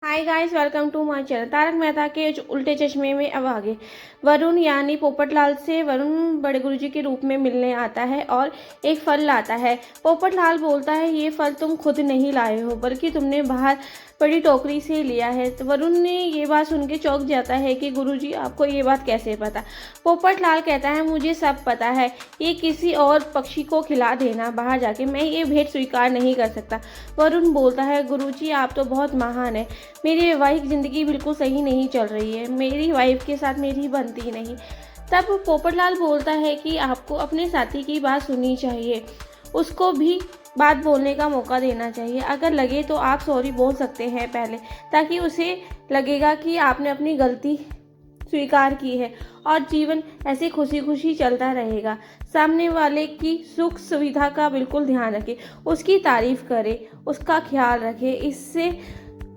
Hi guys, welcome to my channel. Taarak Mehta के उल्टे चश्मे में अब आगे वरुण यानी पोपटलाल से वरुण बड़े गुरुजी के रूप में मिलने आता है और एक फल लाता है। पोपटलाल बोलता है, ये फल तुम खुद नहीं लाए हो बल्कि तुमने बाहर बड़ी टोकरी से लिया है। तो वरुण ने ये बात सुन के चौंक जाता है कि गुरुजी आपको ये बात कैसे पता। पोपटलाल कहता है, मुझे सब पता है, ये किसी और पक्षी को खिला देना बाहर जाके, मैं ये भेंट स्वीकार नहीं कर सकता। वरुण बोलता है, गुरुजी आप तो बहुत महान है, मेरी वैवाहिक ज़िंदगी बिल्कुल सही नहीं चल रही है, मेरी वाइफ के साथ मेरी बनती नहीं। तब पोपटलाल बोलता है कि आपको अपने साथी की बात सुननी चाहिए, उसको भी बात बोलने का मौका देना चाहिए। अगर लगे तो आप सॉरी बोल सकते हैं पहले, ताकि उसे लगेगा कि आपने अपनी गलती स्वीकार की है और जीवन ऐसे खुशी खुशी चलता रहेगा। सामने वाले की सुख सुविधा का बिल्कुल ध्यान रखें, उसकी तारीफ करें, उसका ख्याल रखें, इससे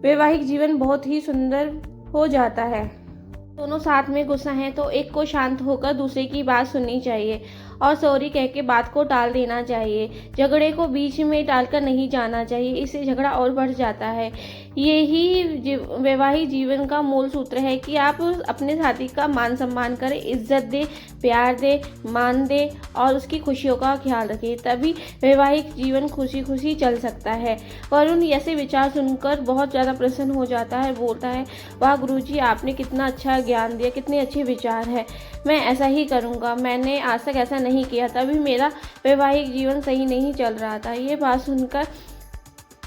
वैवाहिक जीवन बहुत ही सुंदर हो जाता है। दोनों साथ में गुस्सा हैं तो एक को शांत होकर दूसरे की बात सुननी चाहिए और सॉरी कह के बात को टाल देना चाहिए। झगड़े को बीच में टालकर नहीं जाना चाहिए, इससे झगड़ा और बढ़ जाता है। यही वैवाहिक जीवन का मूल सूत्र है कि आप अपने साथी का मान सम्मान करें, इज्जत दें, प्यार दें, मान दें और उसकी खुशियों का ख्याल रखें, तभी वैवाहिक जीवन खुशी खुशी चल सकता है। वरुण ऐसे विचार सुनकर बहुत ज़्यादा प्रसन्न हो जाता है, बोलता है, वाह गुरुजी आपने कितना अच्छा ज्ञान दिया, कितने अच्छे विचार है, मैं ऐसा ही करूँगा, मैंने आज तक ऐसा नहीं किया, तभी मेरा वैवाहिक जीवन सही नहीं चल रहा था। ये बात सुनकर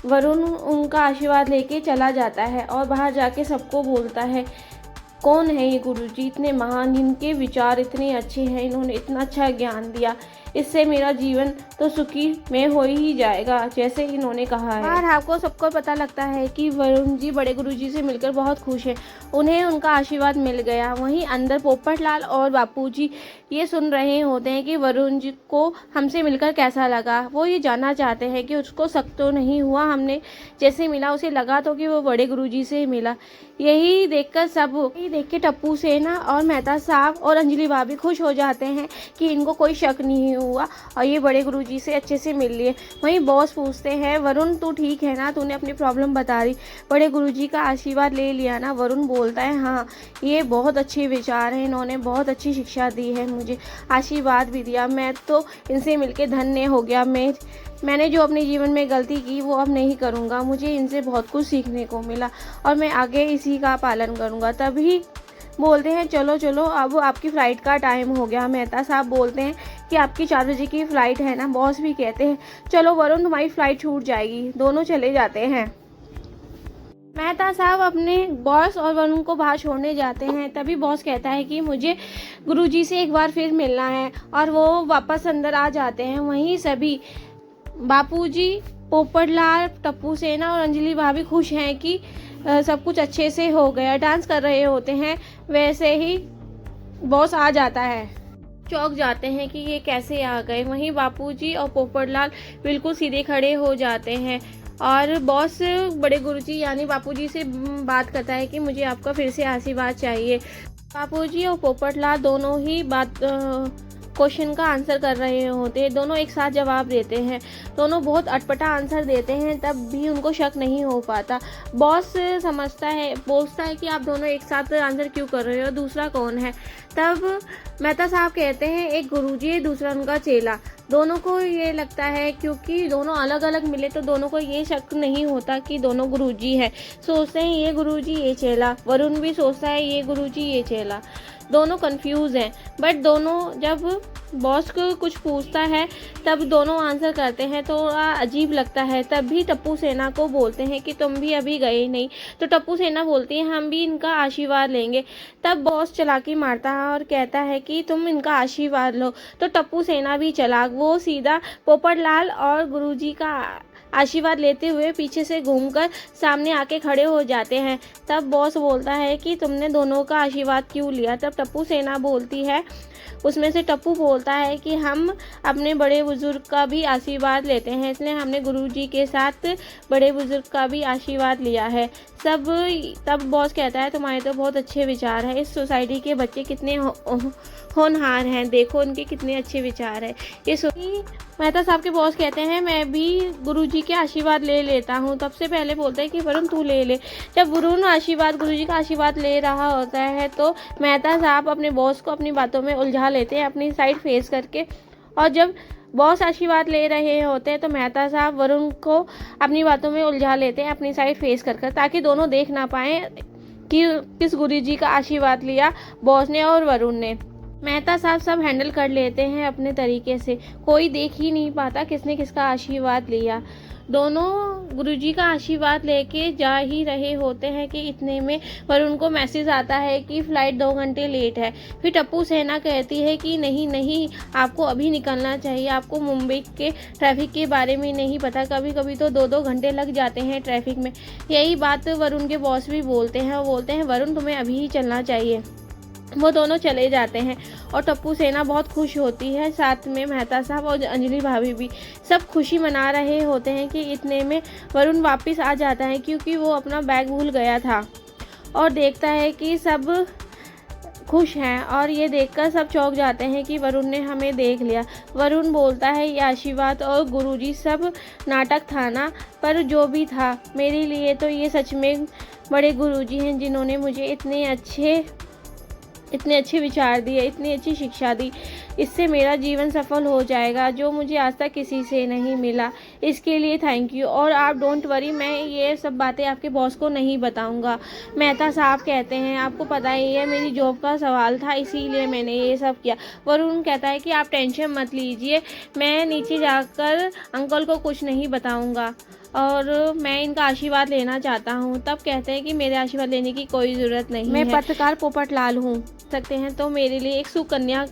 वरुण उनका आशीर्वाद लेके चला जाता है और बाहर जाके सबको बोलता है, कौन है ये गुरुजी, इतने महान, इनके विचार इतने अच्छे हैं, इन्होंने इतना अच्छा ज्ञान दिया, इससे मेरा जीवन तो सुखी में हो ही जाएगा जैसे इन्होंने कहा है। बाहर आपको सबको पता लगता है कि वरुण जी बड़े गुरुजी से मिलकर बहुत खुश हैं, उन्हें उनका आशीर्वाद मिल गया। वहीं अंदर पोपटलाल और बापूजी ये सुन रहे होते हैं कि वरुण जी को हमसे मिलकर कैसा लगा। वो ये जानना चाहते हैं कि उसको शक तो नहीं हुआ, हमने जैसे मिला उसे लगा तो कि वो बड़े गुरुजी से मिला। यही देख के टप्पू सेना और मेहता साहब और अंजलि भाभी खुश हो जाते हैं कि इनको कोई शक नहीं हुआ और ये बड़े गुरुजी से अच्छे से मिल लिए। वहीं बॉस पूछते हैं, वरुण तू ठीक है ना, तूने अपनी प्रॉब्लम बता दी, बड़े गुरुजी का आशीर्वाद ले लिया ना। वरुण बोलता है, हाँ ये बहुत अच्छे विचार हैं, इन्होंने बहुत अच्छी शिक्षा दी है, मुझे आशीर्वाद भी दिया, मैं तो इनसे मिलके धन्य हो गया। मैंने जो अपने जीवन में गलती की वो अब नहीं करूँगा, मुझे इनसे बहुत कुछ सीखने को मिला और मैं आगे इसी का पालन करूँगा। तभी बोलते हैं, चलो चलो अब आपकी फ़्लाइट का टाइम हो गया। मेहता साहब बोलते हैं कि आपकी 4 बजे की फ़्लाइट है ना। बॉस भी कहते हैं, चलो वरुण तुम्हारी फ़्लाइट छूट जाएगी। दोनों चले जाते हैं। मेहता साहब अपने बॉस और वरुण को बाहर छोड़ने जाते हैं। तभी बॉस कहता है कि मुझे गुरुजी से एक बार फिर मिलना है और वो वापस अंदर आ जाते हैं। वहीं सभी बापूजी, पोपटलाल, टप्पू सेना और अंजलि भाभी खुश हैं कि सब कुछ अच्छे से हो गया। डांस कर रहे होते हैं, वैसे ही बॉस आ जाता है। चौंक जाते हैं कि ये कैसे आ गए। वहीं बापूजी और पोपटलाल बिल्कुल सीधे खड़े हो जाते हैं और बॉस बड़े गुरुजी यानी बापूजी से बात करता है कि मुझे आपका फिर से आशीर्वाद चाहिए। बापूजी और पोपटलाल दोनों ही क्वेश्चन का आंसर कर रहे होते हैं, दोनों एक साथ जवाब देते हैं, दोनों बहुत अटपटा आंसर देते हैं, तब भी उनको शक नहीं हो पाता। बॉस समझता है, पूछता है कि आप दोनों एक साथ आंसर क्यों कर रहे हो, दूसरा कौन है। तब मेहता साहब कहते हैं, एक गुरुजी, दूसरा उनका चेला। दोनों को ये लगता है क्योंकि दोनों अलग अलग मिले तो दोनों को ये शक नहीं होता कि दोनों गुरुजी हैं। सोचते हैं ये गुरुजी ये चेला, वरुण भी सोचता है ये गुरुजी ये चेला। दोनों कंफ्यूज हैं, बट दोनों जब बॉस को कुछ पूछता है तब दोनों आंसर करते हैं, तो अजीब लगता है। तब भी टप्पू सेना को बोलते हैं कि तुम भी अभी गए नहीं, तो टप्पू सेना बोलती है हम भी इनका आशीर्वाद लेंगे। तब बॉस चालाकी मारता है और कहता है कि तुम इनका आशीर्वाद लो, तो टप्पू सेना भी चालाक, वो सीधा पोपटलाल और गुरुजी का आशीर्वाद लेते हुए पीछे से घूमकर सामने आके खड़े हो जाते हैं। तब बॉस बोलता है कि तुमने दोनों का आशीर्वाद क्यों लिया। तब टप्पू सेना बोलती है, उसमें से टप्पू बोलता है कि हम अपने बड़े बुजुर्ग का भी आशीर्वाद लेते हैं, इसलिए हमने गुरुजी के साथ बड़े बुजुर्ग का भी आशीर्वाद लिया है। तब बॉस कहता है तुम्हारे तो बहुत अच्छे विचार हैं, इस सोसाइटी के बच्चे कितने होनहार हैं, देखो उनके कितने अच्छे विचार हैं। मेहता साहब के बॉस कहते हैं मैं भी गुरुजी के आशीर्वाद ले लेता हूँ। तब से पहले बोलते हैं कि वरुण तू ले ले। जब वरुण गुरुजी का आशीर्वाद ले रहा होता है तो मेहता साहब अपने बॉस को अपनी बातों में उलझा लेते हैं अपनी साइड फेस करके। और जब बॉस आशीर्वाद ले रहे होते हैं तो मेहता साहब वरुण को अपनी बातों में उलझा लेते हैं अपनी साइड फेस कर, ताकि दोनों देख ना पाएँ कि किस गुरुजी का आशीर्वाद लिया बॉस ने और वरुण ने। मेहता साहब सब हैंडल कर लेते हैं अपने तरीके से, कोई देख ही नहीं पाता किसने किसका आशीर्वाद लिया। दोनों गुरुजी का आशीर्वाद लेके जा ही रहे होते हैं कि इतने में वरुण को मैसेज आता है कि फ़्लाइट 2 घंटे लेट है। फिर टप्पू सेना कहती है कि नहीं आपको अभी निकलना चाहिए, आपको मुंबई के ट्रैफिक के बारे में नहीं पता, कभी कभी तो 2-2 घंटे लग जाते हैं ट्रैफिक में। यही बात वरुण के बॉस भी बोलते हैं, वो बोलते हैं वरुण तुम्हें अभी ही चलना चाहिए। वो दोनों चले जाते हैं और टप्पू सेना बहुत खुश होती है, साथ में मेहता साहब और अंजलि भाभी भी सब खुशी मना रहे होते हैं कि इतने में वरुण वापस आ जाता है, क्योंकि वो अपना बैग भूल गया था और देखता है कि सब खुश हैं और ये देखकर सब चौंक जाते हैं कि वरुण ने हमें देख लिया। वरुण बोलता है ये आशीर्वाद और गुरुजी सब नाटक था ना, पर जो भी था मेरे लिए तो ये सच में बड़े गुरुजी हैं जिन्होंने मुझे इतने अच्छे विचार दिए, इतनी अच्छी शिक्षा दी। इससे मेरा जीवन सफल हो जाएगा जो मुझे आज तक किसी से नहीं मिला। इसके लिए थैंक यू। और आप डोंट वरी, मैं ये सब बातें आपके बॉस को नहीं बताऊंगा। मेहता साहब कहते हैं आपको पता ही है मेरी जॉब का सवाल था, इसीलिए मैंने ये सब किया। वरुण कहता है कि आप टेंशन मत लीजिए, मैं नीचे जाकर अंकल को कुछ नहीं बताऊँगा और मैं इनका आशीर्वाद लेना चाहता हूँ। तब कहते हैं कि मेरे आशीर्वाद लेने की कोई ज़रूरत नहीं है, मैं पत्रकार पोपटलाल हूँ, सकते हैं तो मेरे लिए एक सुकन्या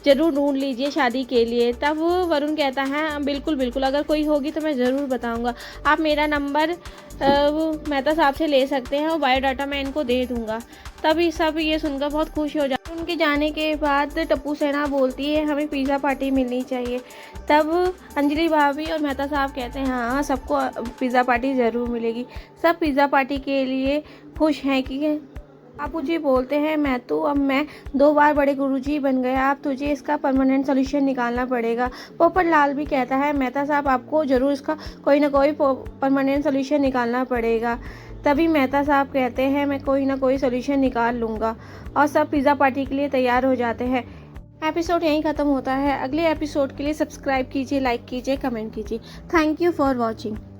ज़रूर ढूंढ लीजिए शादी के लिए। तब वरुण कहता है बिल्कुल अगर कोई होगी तो मैं ज़रूर बताऊंगा। आप मेरा नंबर मेहता साहब से ले सकते हैं और बायोडाटा मैं इनको दे दूंगा। तभी सब ये सुनकर बहुत खुश हो जाते हैं। उनके जाने के बाद टप्पू सेना बोलती है हमें पिज़्ज़ा पार्टी मिलनी चाहिए। तब अंजलि भाभी और मेहता साहब कहते हैं हाँ सबको पिज़्ज़ा पार्टी ज़रूर मिलेगी। सब पिज़्ज़ा पार्टी के लिए खुश हैं कि बापू जी बोलते हैं अब मैं 2 बार बड़े गुरुजी बन गया, अब तुझे इसका परमानेंट सोल्यूशन निकालना पड़ेगा। पोपटलाल भी कहता है मेहता साहब आपको ज़रूर इसका कोई ना कोई परमानेंट सोल्यूशन निकालना पड़ेगा। तभी मेहता साहब कहते हैं मैं कोई ना कोई सोल्यूशन निकाल लूँगा और सब पिज़्ज़ा पार्टी के लिए तैयार हो जाते हैं। एपिसोड यहीं ख़त्म होता है। अगले एपिसोड के लिए सब्सक्राइब कीजिए, लाइक कीजिए, कमेंट कीजिए। Thank you for watching.